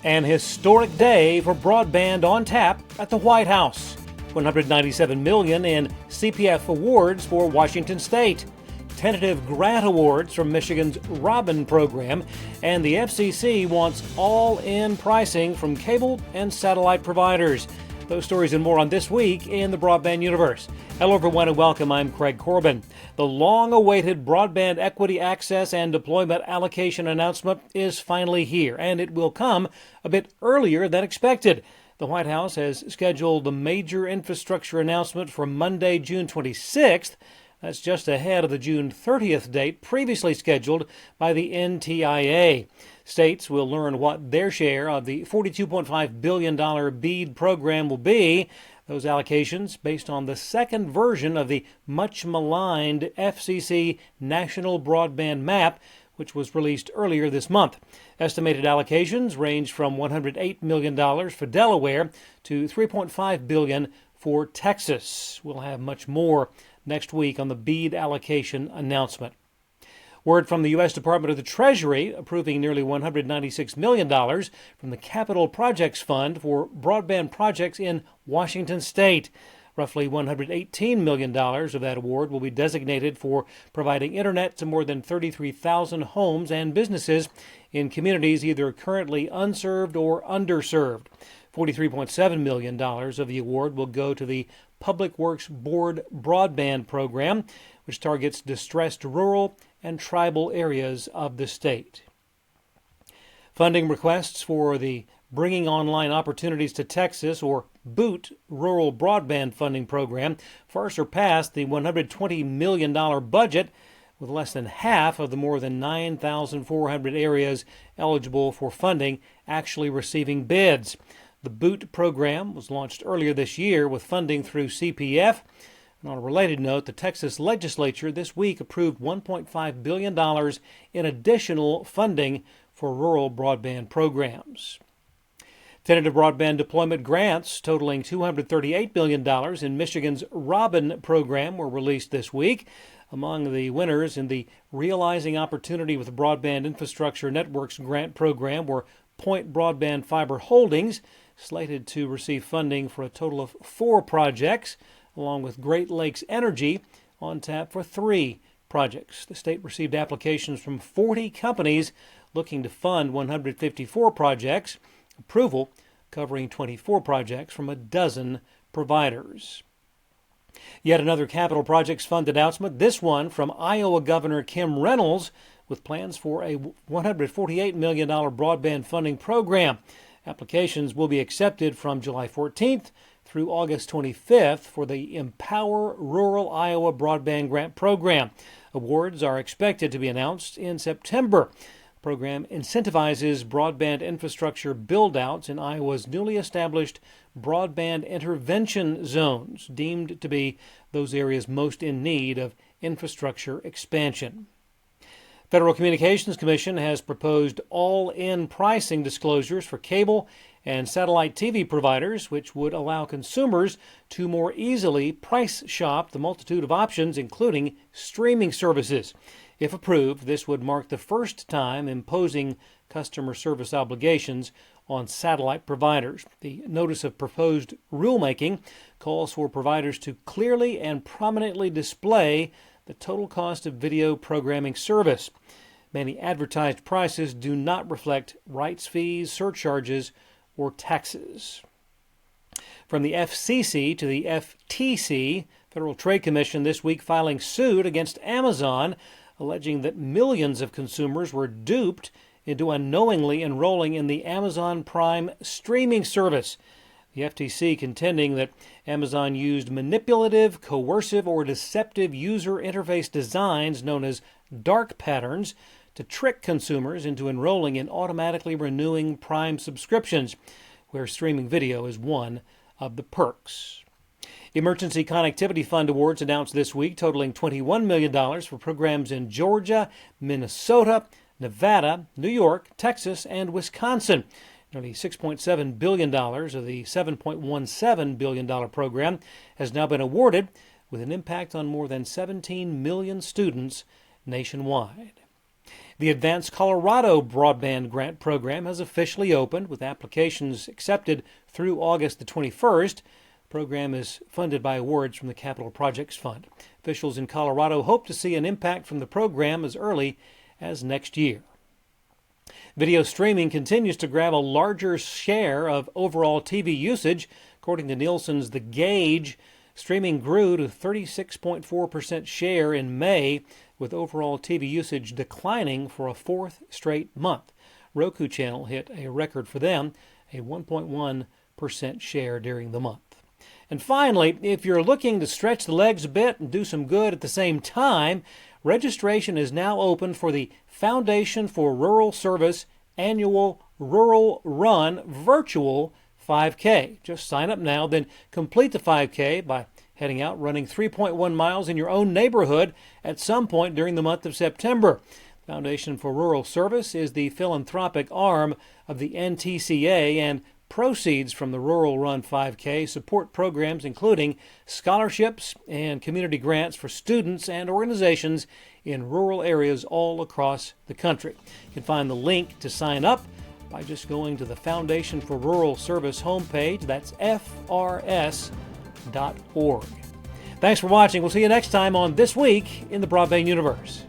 An historic day for broadband on tap at the White House. $197 million in CPF awards for Washington State. Tentative grant awards from Michigan's Broadband program, and the FCC wants all-in pricing from cable and satellite providers. Those stories and more on This Week in the Broadband Universe. Hello everyone and welcome. I'm Craig Corbin. The long-awaited Broadband Equity Access and Deployment Allocation announcement is finally here, and it will come a bit earlier than expected. The White House has scheduled the major infrastructure announcement for Monday, June 26th. That's just ahead of the June 30th date previously scheduled by the NTIA. States will learn what their share of the $42.5 billion BEAD program will be. Those allocations based on the second version of the much-maligned FCC National Broadband Map, which was released earlier this month. Estimated allocations range from $108 million for Delaware to $3.5 billion for Texas. We'll have much more next week on the BEAD allocation announcement. Word from the U.S. Department of the Treasury approving nearly $196 million from the Capital Projects Fund for broadband projects in Washington State. Roughly $118 million of that award will be designated for providing internet to more than 33,000 homes and businesses in communities either currently unserved or underserved. $43.7 million of the award will go to the Public Works Board Broadband program, which targets distressed rural and tribal areas of the state. Funding requests for the Bringing Online Opportunities to Texas, or BOOT, Rural Broadband Funding Program far surpassed the $120 million budget, with less than half of the more than 9,400 areas eligible for funding actually receiving bids. The BOOT program was launched earlier this year with funding through CPF. And on a related note, the Texas legislature this week approved $1.5 billion in additional funding for rural broadband programs. Tentative broadband deployment grants totaling $238 billion in Michigan's Broadband program were released this week. Among the winners in the Realizing Opportunity with Broadband Infrastructure Networks grant program were Point Broadband Fiber Holdings, slated to receive funding for a total of 4 projects, along with Great Lakes Energy, on tap for 3 projects. The state received applications from 40 companies looking to fund 154 projects, approval covering 24 projects from a dozen providers. Yet another capital projects fund announcement, this one from Iowa Governor Kim Reynolds, with plans for a $148 million broadband funding program. Applications will be accepted from July 14th through August 25th for the Empower Rural Iowa Broadband Grant Program. Awards are expected to be announced in September. The program incentivizes broadband infrastructure build-outs in Iowa's newly established broadband intervention zones, deemed to be those areas most in need of infrastructure expansion. Federal Communications Commission has proposed all-in pricing disclosures for cable and satellite TV providers, which would allow consumers to more easily price shop the multitude of options, including streaming services. If approved, this would mark the first time imposing customer service obligations on satellite providers. The notice of proposed rulemaking calls for providers to clearly and prominently display the total cost of video programming service. Many advertised prices do not reflect rights fees, surcharges, or taxes. From the FCC to the FTC, Federal Trade Commission this week filing suit against Amazon, alleging that millions of consumers were duped into unknowingly enrolling in the Amazon Prime streaming service. The FTC contending that Amazon used manipulative, coercive, or deceptive user interface designs known as dark patterns to trick consumers into enrolling in automatically renewing Prime subscriptions, where streaming video is one of the perks. Emergency Connectivity Fund awards announced this week totaling $21 million for programs in Georgia, Minnesota, Nevada, New York, Texas, and Wisconsin. Nearly $6.7 billion of the $7.17 billion program has now been awarded, with an impact on more than 17 million students nationwide. The Advanced Colorado Broadband Grant Program has officially opened, with applications accepted through August the 21st. The program is funded by awards from the Capital Projects Fund. Officials in Colorado hope to see an impact from the program as early as next year. Video streaming continues to grab a larger share of overall TV usage. According to Nielsen's The Gauge, streaming grew to 36.4% share in May, with overall TV usage declining for a fourth straight month. Roku Channel hit a record for them, a 1.1% share during the month. And finally, if you're looking to stretch the legs a bit and do some good at the same time, registration is now open for the Foundation for Rural Service annual Rural Run virtual 5K. Just sign up now, then complete the 5K by heading out, running 3.1 miles in your own neighborhood at some point during the month of September. Foundation for Rural Service is the philanthropic arm of the NTCA, and proceeds from the Rural Run 5K support programs including scholarships and community grants for students and organizations in rural areas all across the country. You can find the link to sign up by just going to the Foundation for Rural Service homepage. That's FRS.org. Thanks for watching. We'll see you next time on This Week in the Broadband Universe.